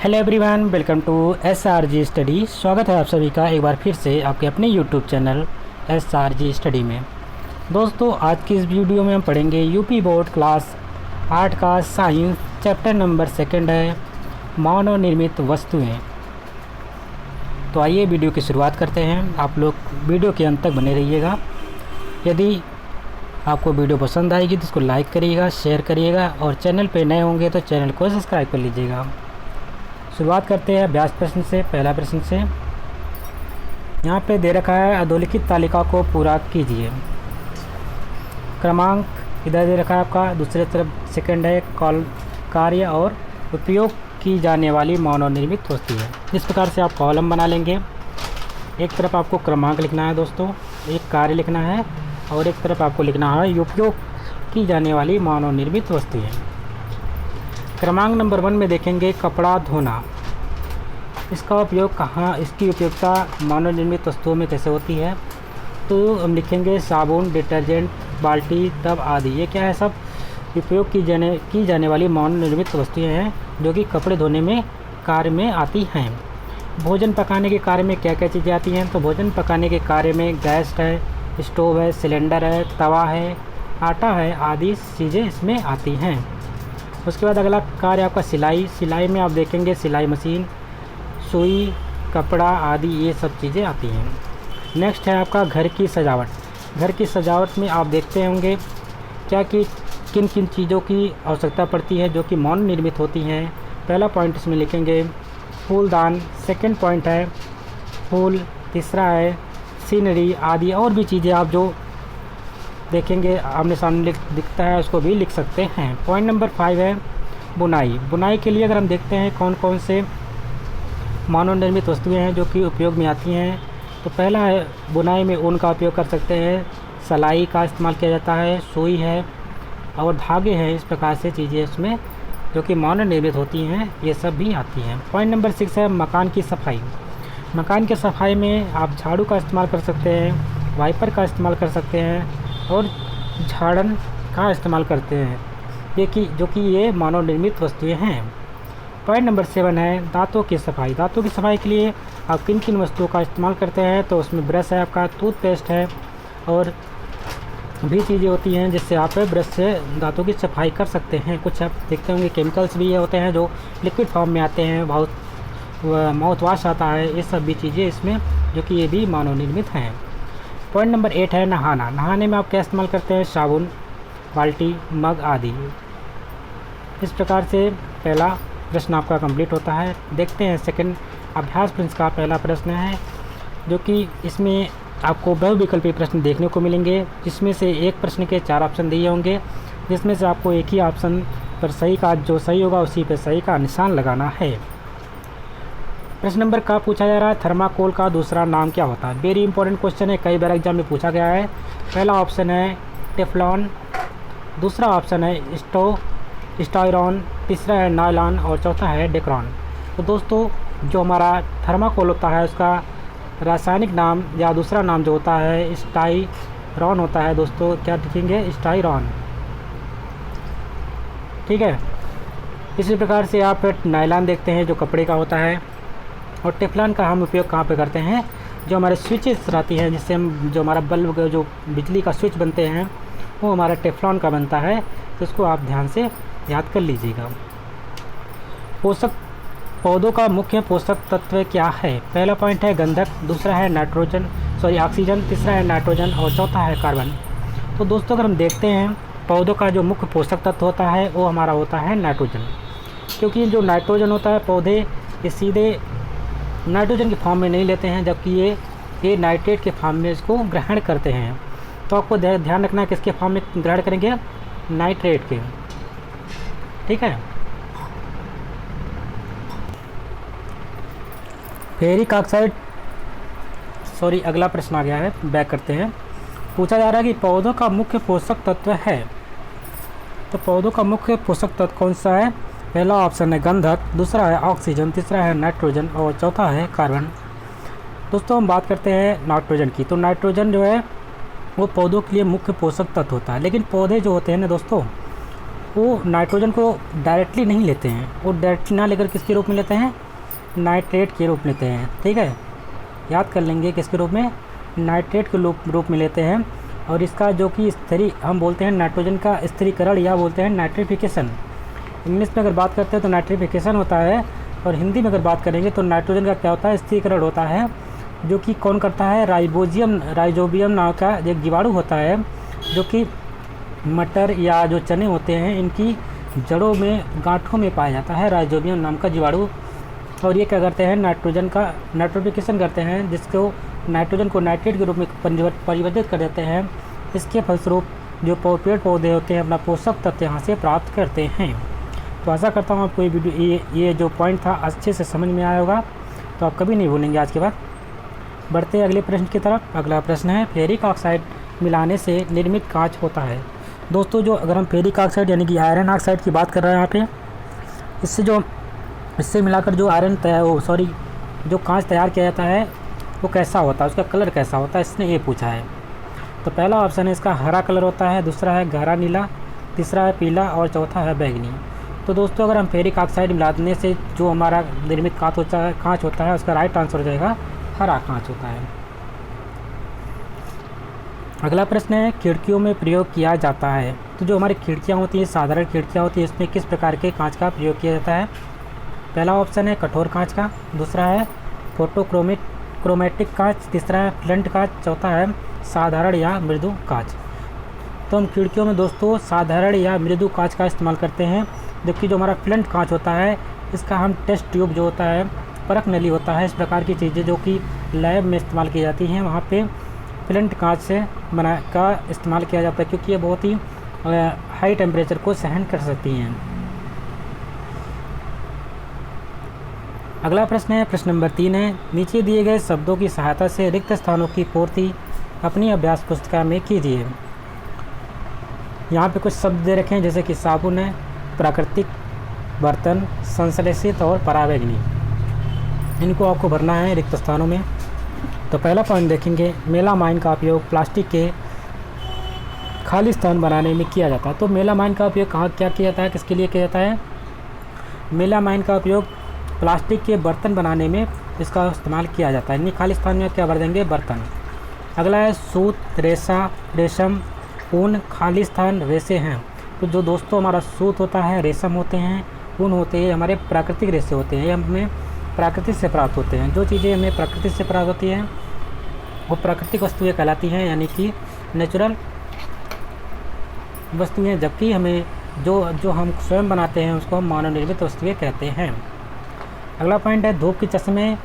Hello everyone, welcome to SRG study. स्वागत है आप सभी का एक बार फिर से आपके अपने यूट्यूब चैनल SRG स्टडी में। दोस्तों, आज की इस वीडियो में हम पढ़ेंगे यूपी बोर्ड क्लास 8 का साइंस चैप्टर नंबर 2 है मानव निर्मित वस्तुएं। तो आइए वीडियो की शुरुआत करते हैं। आप लोग वीडियो के अंत तक बने रहिएगा। यदि आपको वीडियो पसंद आएगी तो इसको लाइक करिएगा, शेयर करिएगा और चैनल पे नए होंगे तो चैनल को सब्सक्राइब कर लीजिएगा। शुरुआत करते हैं अभ्यास प्रश्न से। पहला प्रश्न से यहाँ पे दे रखा है अधोलिखित तालिका को पूरा कीजिए। क्रमांक इधर दे रखा है आपका, दूसरे तरफ सेकंड है कार्य और उपयोग की जाने वाली मानव निर्मित वस्तु है। इस प्रकार से आप कॉलम बना लेंगे। एक तरफ आपको क्रमांक लिखना है दोस्तों, एक कार्य लिखना है और एक तरफ आपको लिखना है उपयोग की जाने वाली मानव निर्मित वस्तु है। क्रमांक नंबर 1 में देखेंगे कपड़ा धोना। इसका उपयोग कहाँ, इसकी उपयोगिता मानव निर्मित वस्तुओं में कैसे होती है, तो हम लिखेंगे साबुन, डिटर्जेंट, बाल्टी, टब आदि। ये क्या है, सब उपयोग की जाने वाली मानव निर्मित वस्तुएं हैं जो कि कपड़े धोने में कार्य में आती हैं। भोजन पकाने के कार्य में क्या क्या चीज़ें आती हैं, तो भोजन पकाने के कार्य में गैस है, स्टोव है, सिलेंडर है, तवा है, आटा है आदि चीज़ें इसमें आती हैं। उसके बाद अगला कार्य आपका सिलाई में आप देखेंगे सिलाई मशीन, सुई, कपड़ा आदि ये सब चीज़ें आती हैं। नेक्स्ट है आपका घर की सजावट। घर की सजावट में आप देखते होंगे क्या कि किन किन चीज़ों की आवश्यकता पड़ती है जो कि मानव निर्मित होती हैं। पहला पॉइंट इसमें लिखेंगे फूलदान, सेकंड पॉइंट है फूल, तीसरा है सीनरी आदि और भी चीज़ें आप जो देखेंगे आमने सामने दिखता है उसको भी लिख सकते हैं। पॉइंट नंबर 5 है बुनाई। बुनाई के लिए अगर हम देखते हैं कौन कौन से मानव निर्मित वस्तुएं हैं जो कि उपयोग में आती हैं, तो पहला है बुनाई में ऊन का उपयोग कर सकते हैं, सिलाई का इस्तेमाल किया जाता है, सुई है और धागे हैं। इस प्रकार से चीज़ें इसमें जो कि मानव निर्मित होती हैं ये सब भी आती हैं। पॉइंट नंबर 6 है मकान की सफाई। मकान की सफाई में आप झाड़ू का इस्तेमाल कर सकते हैं, वाइपर का इस्तेमाल कर सकते हैं और झाड़न का इस्तेमाल करते हैं, जो कि ये मानव निर्मित वस्तुएं हैं। पॉइंट नंबर 7 है दांतों की सफाई। दांतों की सफाई के लिए आप किन किन वस्तुओं का इस्तेमाल करते हैं, तो उसमें ब्रश है आपका, टूथपेस्ट है और भी चीज़ें होती हैं जिससे आप ब्रश से दांतों की सफाई कर सकते हैं। कुछ आप देखते होंगे केमिकल्स भी होते हैं जो लिक्विड फॉर्म में आते हैं, बहुत माउथ वॉश आता है, ये सब भी चीज़ें इसमें जो कि ये भी मानव निर्मित हैं। पॉइंट नंबर 8 है नहाना। नहाने में आप क्या इस्तेमाल करते हैं, साबुन, बाल्टी, मग आदि। इस प्रकार से पहला प्रश्न आपका कंप्लीट होता है। देखते हैं सेकंड अभ्यास प्रश्न का पहला प्रश्न है जो कि इसमें आपको बहुविकल्पी प्रश्न देखने को मिलेंगे, जिसमें से एक प्रश्न के 4 ऑप्शन दिए होंगे, जिसमें से आपको एक ही ऑप्शन पर सही का जो सही होगा उसी पर सही का निशान लगाना है। प्रश्न नंबर का पूछा जा रहा है थर्माकोल का दूसरा नाम क्या होता है। वेरी इंपॉर्टेंट क्वेश्चन है, कई बार एग्जाम में पूछा गया है। पहला ऑप्शन है टेफ्लॉन, दूसरा ऑप्शन है स्टायरॉन, तीसरा है नायलॉन और चौथा है डेक्रॉन। तो दोस्तों, जो हमारा थर्माकोल होता है उसका रासायनिक नाम या दूसरा नाम जो होता है स्टायरॉन होता है। दोस्तों क्या लिखेंगे, स्टायरॉन, ठीक है। इसी प्रकार से आप नायलॉन देखते हैं जो कपड़े का होता है, और टेफ्लॉन का हम उपयोग कहाँ पे करते हैं, जो हमारे स्विचेस रहती हैं जिससे हम जो हमारा बल्ब जो बिजली का स्विच बनते हैं वो हमारा टेफ्लॉन का बनता है। तो इसको आप ध्यान से याद कर लीजिएगा। पोषक पौधों का मुख्य पोषक तत्व क्या है। पहला पॉइंट है गंधक, दूसरा है ऑक्सीजन, तीसरा है नाइट्रोजन और चौथा है कार्बन। तो दोस्तों अगर हम देखते हैं पौधों का जो मुख्य पोषक तत्व होता है वो हमारा होता है नाइट्रोजन, क्योंकि जो नाइट्रोजन होता है पौधे ये सीधे नाइट्रोजन के फॉर्म में नहीं लेते हैं, जबकि ये नाइट्रेट के फॉर्म में इसको ग्रहण करते हैं। तो आपको ध्यान रखना है किसके फॉर्म में ग्रहण करेंगे, नाइट्रेट के, ठीक है। फेरिक ऑक्साइड, अगला प्रश्न आ गया है, बैक करते हैं। पूछा जा रहा है कि पौधों का मुख्य पोषक तत्व है, तो पौधों का मुख्य पोषक तत्व कौन सा है। पहला ऑप्शन है गंधक, दूसरा है ऑक्सीजन, तीसरा है नाइट्रोजन और चौथा है कार्बन। दोस्तों हम बात करते हैं नाइट्रोजन की, तो नाइट्रोजन जो है वो पौधों के लिए मुख्य पोषक तत्व होता है। लेकिन पौधे जो होते हैं ना दोस्तों, वो नाइट्रोजन को डायरेक्टली नहीं लेते हैं, वो डायरेक्टली ना लेकर किसके रूप में लेते हैं, नाइट्रेट के रूप में लेते हैं। ठीक है, याद कर लेंगे किसके रूप में, नाइट्रेट के रूप में लेते हैं। और इसका जो कि स्थिरी हम बोलते हैं नाइट्रोजन का स्थिरीकरण या बोलते हैं नाइट्रिफिकेशन। इंग्लिश में अगर बात करते हैं तो नाइट्रिफिकेशन होता है, और हिंदी में अगर बात करेंगे तो नाइट्रोजन का क्या होता है, स्थिरीकरण होता है, जो कि कौन करता है, राइजोबियम नाम का एक जीवाणु होता है, जो कि मटर या जो चने होते हैं इनकी जड़ों में गांठों में पाया जाता है, राइजोबियम नाम का जीवाणु। और ये क्या करते हैं, नाइट्रोजन का नाइट्रिफिकेशन करते हैं, जिसको नाइट्रोजन को नाइट्रेट के रूप में परिवर्तित कर देते हैं। इसके फलस्वरूप जो पेड़ पौधे होते हैं अपना पोषक तत्व यहाँ से प्राप्त करते हैं। तो आशा करता हूँ आपको ये वीडियो ये जो पॉइंट था अच्छे से समझ में आया होगा, तो आप कभी नहीं भूलेंगे आज के बाद। बढ़ते अगले प्रश्न की तरफ। अगला प्रश्न है, फेरिक ऑक्साइड मिलाने से निर्मित कांच होता है। दोस्तों, जो अगर हम फेरिक ऑक्साइड यानी कि आयरन ऑक्साइड की बात कर रहे हैं यहाँ पे, इससे मिलाकर जो जो कांच तैयार किया जाता है वो कैसा होता है, उसका कलर कैसा होता है, इसने ये पूछा है। तो पहला ऑप्शन है इसका हरा कलर होता है, दूसरा है गहरा नीला, तीसरा है पीला और चौथा है बैंगनी। तो दोस्तों, अगर हम फेरिक ऑक्साइड मिलाने से जो हमारा निर्मित कांच होता है उसका राइट आंसर हो जाएगा हरा कांच होता है। अगला प्रश्न है, खिड़कियों में प्रयोग किया जाता है। तो जो हमारी खिड़कियाँ होती हैं, साधारण खिड़कियाँ होती हैं, इसमें किस प्रकार के कांच का प्रयोग किया जाता है। पहला ऑप्शन है कठोर कांच का, दूसरा है क्रोमेटिक कांच, तीसरा है फ्लंट कांच, चौथा है साधारण या मृदु कांच। तो हम खिड़कियों में दोस्तों साधारण या मृदु कांच का इस्तेमाल करते हैं, जबकि जो हमारा फ्लंट कांच होता है इसका हम टेस्ट ट्यूब जो होता है, परख नली होता है, इस प्रकार की चीज़ें जो कि लैब में इस्तेमाल की जाती हैं, वहाँ पे फ्लंट कांच से का इस्तेमाल किया जाता है, क्योंकि ये बहुत ही हाई टेम्परेचर को सहन कर सकती हैं। अगला प्रश्न है, प्रश्न नंबर 3 है, नीचे दिए गए शब्दों की सहायता से रिक्त स्थानों की पूर्ति अपनी अभ्यास पुस्तिका में कीजिए। यहाँ पे कुछ शब्द दे रखे हैं, जैसे कि साबुन है, प्राकृतिक, बर्तन, संश्लेषित और पराबैंगनी। इनको आपको भरना है रिक्त स्थानों में। तो पहला पॉइंट देखेंगे, मेलामाइन का उपयोग प्लास्टिक के खाली स्थान बनाने में किया जाता है। तो मेलामाइन का उपयोग क्या किया जाता है, किसके लिए किया जाता है। मेलामाइन का उपयोग प्लास्टिक के बर्तन बनाने में इसका इस्तेमाल किया जाता है। यानी खाली स्थान में क्या भर देंगे, बर्तन। अगला है सूत, रेशम, ऊन, खाली स्थान रेशे हैं। तो जो दोस्तों हमारा सूत होता है, रेशम होते हैं, ऊन होते हैं, हमारे प्राकृतिक रेशे होते हैं, ये हमें प्रकृति से प्राप्त होते हैं। जो चीज़ें हमें प्रकृति से प्राप्त होती हैं वो प्राकृतिक वस्तुएं कहलाती हैं, यानी कि नेचुरल वस्तुएं, जबकि हमें जो हम स्वयं बनाते हैं उसको हम मानव निर्मित वस्तुएं कहते हैं। अगला पॉइंट है, धूप के चश्मे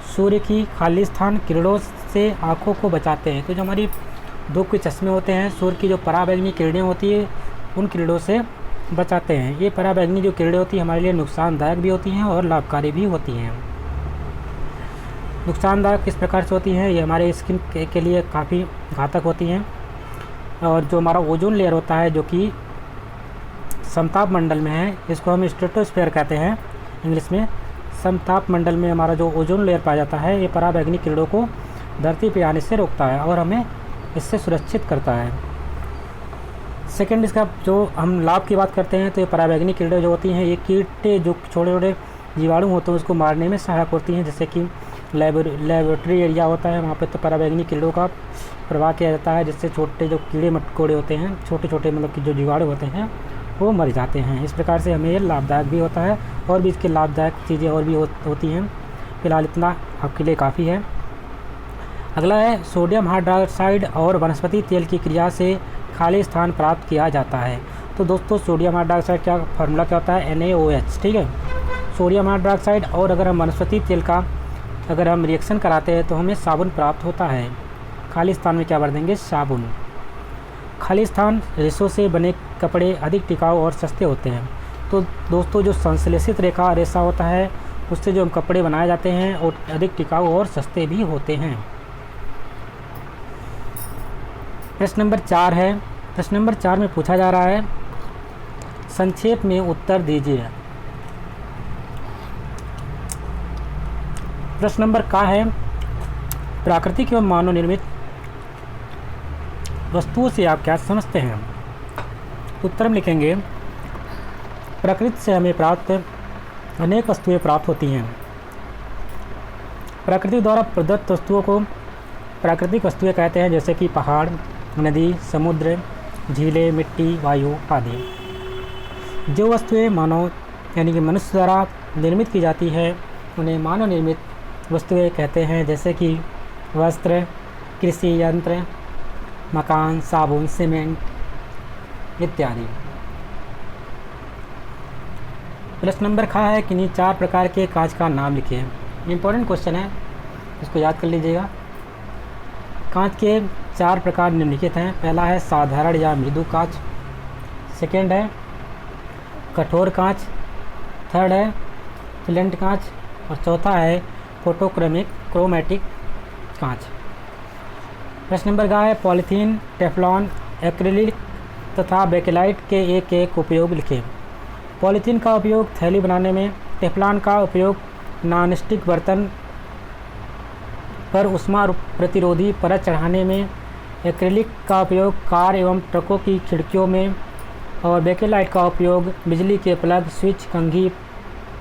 सूर्य की खाली स्थान किरणों से आँखों को बचाते हैं। तो जो हमारी धूप के चश्मे होते हैं, सूर्य की जो पराबैंगनी किरणें होती है उन किरणों से बचाते हैं। ये पराबैंगनी जो किरणें होती हैं हमारे लिए नुकसानदायक भी होती हैं और लाभकारी भी होती हैं। नुकसानदायक किस प्रकार से होती हैं, ये हमारे स्किन के लिए काफ़ी घातक होती हैं। और जो हमारा ओजोन लेयर होता है जो कि समताप मंडल में है, इसको हम स्ट्रेटोस्फीयर कहते हैं इंग्लिश में। समताप मंडल में हमारा जो ओजोन लेयर पाया जाता है, ये पराबैंगनी किरणों को धरती पर आने से रोकता है और हमें इससे सुरक्षित करता है। सेकेंड, इसका जो हम लाभ की बात करते हैं तो ये पराबैंगनी किरणें जो होती हैं, ये कीटे जो छोटे छोटे जीवाणु होते हैं उसको मारने में सहायक होती हैं। जैसे कि लेबोरेटरी एरिया होता है, वहाँ पे तो पराबैंगनी किरणों का प्रवाह किया जाता है, जिससे छोटे जो कीड़े मकोड़े होते हैं, छोटे छोटे मतलब कि जो जीवाणु होते हैं वो मर जाते हैं। इस प्रकार से हमें ये लाभदायक भी होता है, और भी इसके लाभदायक चीज़ें और भी होती हैं। फिलहाल इतना आपके लिए काफ़ी है। अगला है, सोडियम हाइड्रोक्साइड और वनस्पति तेल की क्रिया से खाली स्थान प्राप्त किया जाता है। तो दोस्तों, सोडियम हाइड्रोक्साइड का फार्मूला क्या होता है, NaOH, ठीक है। सोडियम हाइड्रोक्साइड और अगर हम वनस्पति तेल का अगर हम रिएक्शन कराते हैं तो हमें साबुन प्राप्त होता है। खाली स्थान में क्या भर देंगे, साबुन। खाली स्थान रेशों से बने कपड़े अधिक टिकाऊ और सस्ते होते हैं। तो दोस्तों, जो संश्लेषित रेशा होता है उससे जो हम कपड़े बनाए जाते हैं और अधिक टिकाऊ और सस्ते भी होते हैं। प्रश्न नंबर 4 है। प्रश्न नंबर 4 में पूछा जा रहा है, संक्षेप में उत्तर दीजिए। प्रश्न नंबर का है, प्राकृतिक एवं मानव निर्मित वस्तुओं से आप क्या समझते हैं। उत्तर में लिखेंगे, प्रकृति से हमें प्राप्त अनेक वस्तुएं प्राप्त होती हैं। प्रकृति द्वारा प्रदत्त वस्तुओं को प्राकृतिक वस्तुएं कहते हैं, जैसे कि पहाड़, नदी, समुद्र, झीलें, मिट्टी, वायु आदि। जो वस्तुएं मानव यानी कि मनुष्य द्वारा निर्मित की जाती है उन्हें मानव निर्मित वस्तुएं कहते हैं, जैसे कि वस्त्र, कृषि यंत्र, मकान, साबुन, सीमेंट इत्यादि। प्रश्न नंबर खा है कि नहीं 4 प्रकार के कांच का नाम लिखिए। इम्पोर्टेंट क्वेश्चन है, इसको याद कर लीजिएगा। कांच के 4 प्रकार निम्नलिखित हैं। पहला है साधारण या मृदु कांच, सेकेंड है कठोर कांच, थर्ड है फ्लिंट कांच और चौथा है क्रोमैटिक कांच। प्रश्न नंबर का है पॉलीथीन, टेफ्लॉन, एक्रिलिक तथा बेकेलाइट के एक एक उपयोग लिखें। पॉलीथीन का उपयोग थैली बनाने में, टेफ्लॉन का उपयोग नॉनस्टिक बर्तन पर उष्मा प्रतिरोधी परत चढ़ाने में, एक्रिलिक का उपयोग कार एवं ट्रकों की खिड़कियों में और बेकेलाइट का उपयोग बिजली के प्लग, स्विच, कंघी,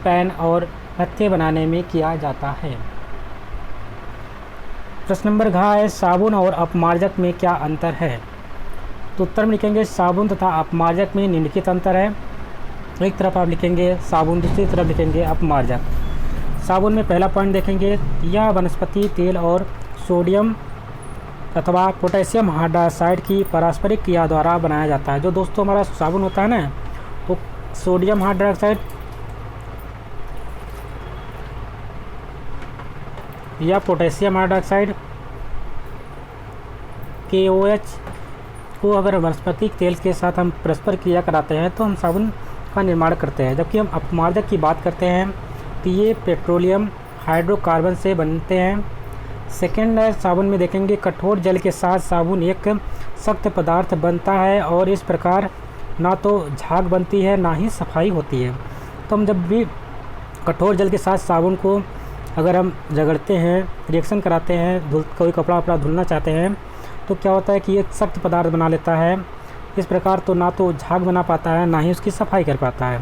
पैन और हत्थे बनाने में किया जाता है। प्रश्न नंबर घ है साबुन और अपमार्जक में क्या अंतर है। तो उत्तर में लिखेंगे साबुन तथा अपमार्जक में निम्नलिखित अंतर है। एक तरफ आप लिखेंगे साबुन, दूसरी तरफ लिखेंगे अपमार्जक। साबुन में पहला पॉइंट देखेंगे, यह वनस्पति तेल और सोडियम अथवा पोटेशियम हाइड्रोक्साइड की पारस्परिक क्रिया द्वारा बनाया जाता है। जो दोस्तों हमारा साबुन होता है ना, वो सोडियम हाइड्रोक्साइड या पोटेशियम हाइड्रोक्साइड KOH को अगर वनस्पति तेल के साथ हम परस्पर क्रिया कराते हैं तो हम साबुन का निर्माण करते हैं। जबकि हम अपमार्जक की बात करते हैं तो ये पेट्रोलियम हाइड्रोकार्बन से बनते हैं। सेकेंड है साबुन में देखेंगे कठोर जल के साथ साबुन एक सख्त पदार्थ बनता है और इस प्रकार ना तो झाग बनती है ना ही सफाई होती है। तो हम जब भी कठोर जल के साथ साबुन को अगर हम रगड़ते हैं, रिएक्शन कराते हैं, कोई कपड़ा वपड़ा धुलना चाहते हैं तो क्या होता है कि ये सख्त पदार्थ बना लेता है। इस प्रकार तो ना तो झाग बना पाता है ना ही उसकी सफाई कर पाता है।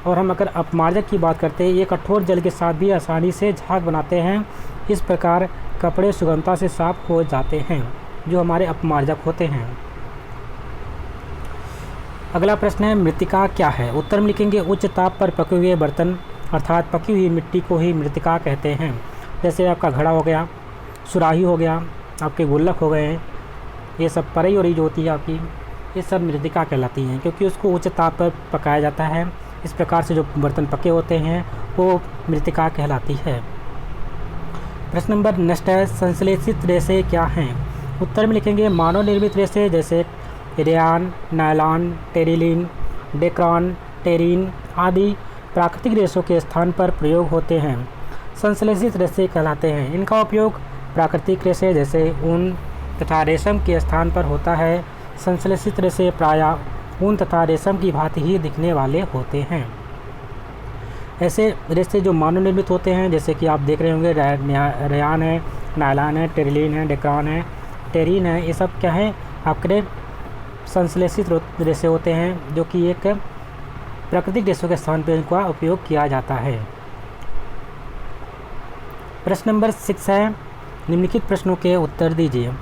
और हम अगर अपमार्जक की बात करते हैं, ये कठोर जल के साथ भी आसानी से झाग बनाते हैं। इस प्रकार कपड़े सुगमता से साफ हो जाते हैं, जो हमारे अपमार्जक होते हैं। अगला प्रश्न है मृत्तिका क्या है। उत्तर में लिखेंगे उच्च ताप पर पके हुए बर्तन अर्थात पकी हुई मिट्टी को ही मृत्तिका कहते हैं। जैसे आपका घड़ा हो गया, सुराही हो गया, आपके गुल्लक हो गए, ये सब परई और जो होती है आपकी, ये सब मृत्तिका कहलाती हैं, क्योंकि उसको उच्च ताप पर पकाया जाता है। इस प्रकार से जो बर्तन पके होते हैं वो मृत्तिका कहलाती है। प्रश्न नंबर नेक्स्ट है संश्लेषित रेशे क्या हैं। उत्तर में लिखेंगे मानव निर्मित रेशे जैसे रेयान, नायलॉन, टेरिलिन, डेक्रॉन, टेरिन आदि प्राकृतिक रेशों के स्थान पर प्रयोग होते हैं, संश्लेषित रेशे कहलाते हैं। इनका उपयोग प्राकृतिक रेशे जैसे ऊन तथा रेशम के स्थान पर होता है। संश्लेषित रेशे प्रायः ऊन तथा रेशम की भांति ही दिखने वाले होते हैं। ऐसे रेशे जो मानव निर्मित होते हैं, जैसे कि आप देख रहे होंगे रेयान है, नायलॉन है, टेरिलिन है, डेक्रॉन है, टेरिन है, ये सब क्या है आपके संश्लेषित रेशे होते हैं, जो कि एक प्राकृतिक रेशों के स्थान पर इनका उपयोग किया जाता है। प्रश्न नंबर 6 है निम्नलिखित प्रश्नों के उत्तर दीजिए।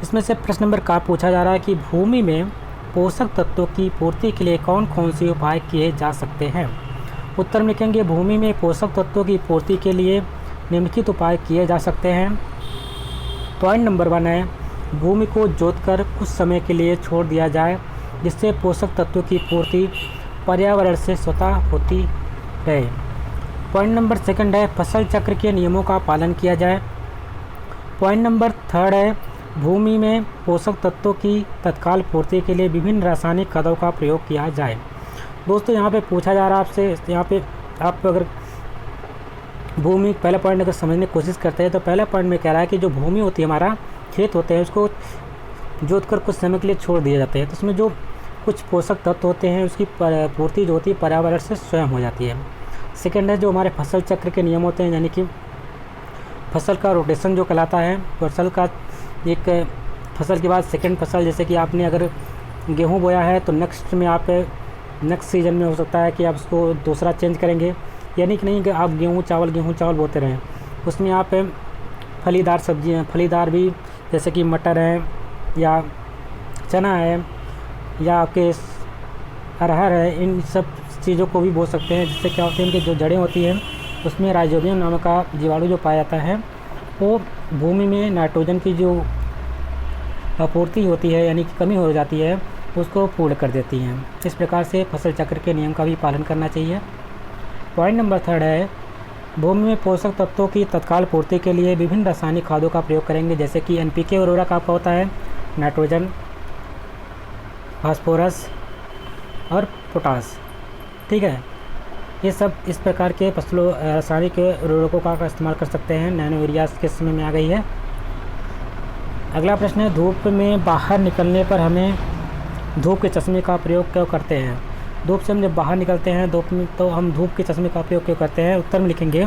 इसमें से प्रश्न नंबर का पूछा जा रहा है कि भूमि में पोषक तत्वों की पूर्ति के लिए कौन कौन से उपाय किए जा सकते हैं। उत्तर में लिखेंगे भूमि में पोषक तत्वों की पूर्ति के लिए निम्नलिखित उपाय किए जा सकते हैं। पॉइंट नंबर 1 है भूमि को जोतकर कुछ समय के लिए छोड़ दिया जाए, जिससे पोषक तत्वों की पूर्ति पर्यावरण से स्वतः होती है। पॉइंट नंबर 2 है फसल चक्र के नियमों का पालन किया जाए। पॉइंट नंबर 3 है भूमि में पोषक तत्वों की तत्काल पूर्ति के लिए विभिन्न रासायनिक खादों का प्रयोग किया जाए। दोस्तों यहाँ पे पूछा जा रहा है आपसे, यहाँ पे आप अगर भूमि पहला पॉइंट अगर समझने की कोशिश करते हैं तो पहला पॉइंट में कह रहा है कि जो भूमि होती है, हमारा खेत होते हैं, उसको जोत कर कुछ समय के लिए छोड़ दिए जाते हैं, तो उसमें जो कुछ पोषक तत्व होते हैं उसकी पूर्ति जो होती है पर्यावरण से स्वयं हो जाती है। सेकेंड है जो हमारे फसल चक्र के नियम होते हैं, यानी कि फसल का रोटेशन जो कहलाता है, फसल का एक फसल के बाद सेकंड फसल, जैसे कि आपने अगर गेहूं बोया है तो नेक्स्ट में आप नेक्स्ट सीज़न में हो सकता है कि आप उसको दूसरा चेंज करेंगे। यानी कि नहीं कि आप गेहूँ चावल बोते रहें। उसमें आप फलीदार सब्जियाँ, फलीदार भी जैसे कि मटर है या चना है या आपके अरहर है, इन सब चीज़ों को भी बो सकते हैं। जिससे क्या होता है, इनकी जो जड़ें होती हैं उसमें राइजोबियम नामक का जीवाणु जो पाया जाता है वो भूमि में नाइट्रोजन की जो आपूर्ति होती है यानी कि कमी हो जाती है उसको पूर्ण कर देती हैं। इस प्रकार से फसल चक्र के नियम का भी पालन करना चाहिए। पॉइंट नंबर 3 है, भूमि में पोषक तत्वों की तत्काल पूर्ति के लिए विभिन्न रासायनिक खादों का प्रयोग करेंगे। जैसे कि NPK उर्वरक आपका होता है, नाइट्रोजन, फास्फोरस और पोटास। ठीक है, ये सब इस प्रकार के फसलों रासायनिक उर्वरकों का इस्तेमाल कर सकते हैं। नैनो यूरिया के समय में आ गई है। अगला प्रश्न है, धूप में बाहर निकलने पर हमें धूप के चश्मे का प्रयोग क्यों करते हैं? धूप से हम जब बाहर निकलते हैं धूप में तो हम धूप के चश्मे का प्रयोग क्यों करते हैं? उत्तर में लिखेंगे,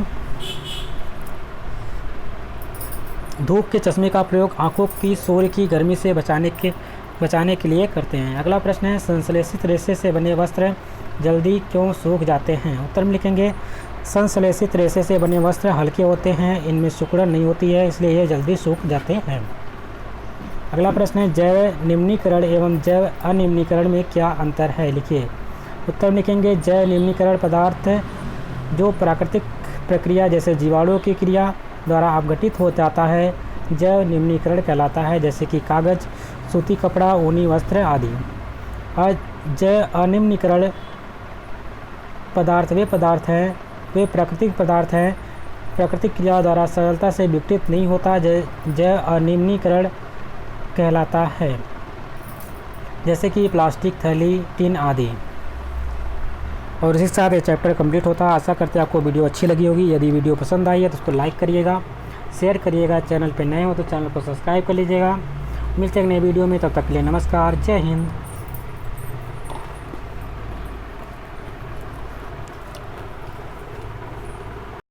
धूप के चश्मे का प्रयोग आंखों की सूर्य की गर्मी से बचाने के लिए करते हैं। अगला प्रश्न है, संश्लेषित रेशे से बने वस्त्र जल्दी क्यों सूख जाते हैं? उत्तर में लिखेंगे, संश्लेषित रेशे से बने वस्त्र हल्के होते हैं, इनमें सिकुड़न नहीं होती है, इसलिए ये जल्दी सूख जाते हैं। अगला प्रश्न है, जैव निम्नीकरण एवं जैव अनिम्नीकरण में क्या अंतर है? लिखिए। उत्तर में लिखेंगे, जैव निम्नीकरण पदार्थ जो प्राकृतिक प्रक्रिया जैसे जीवाणुओं की क्रिया द्वारा अपघटित हो जाता है जैव निम्नीकरण कहलाता है, जैसे कि कागज़, सूती कपड़ा, ऊनी वस्त्र आदि। और जैव अनिम्नीकरण पदार्थ वे प्राकृतिक पदार्थ हैं, प्राकृतिक क्रिया द्वारा सरलता से विघटित नहीं होता, जैव अनिम्नीकरण कहलाता है, जैसे कि प्लास्टिक, थैली, टिन आदि। और इसी के साथ ये चैप्टर कंप्लीट होता है। आशा करते हैं आपको वीडियो अच्छी लगी होगी। यदि वीडियो पसंद आई है तो उसको लाइक करिएगा, शेयर करिएगा। चैनल पर नए हो तो चैनल को सब्सक्राइब कर लीजिएगा। मिलते हैं नए वीडियो में, तब तक के लिए नमस्कार, जय हिंद।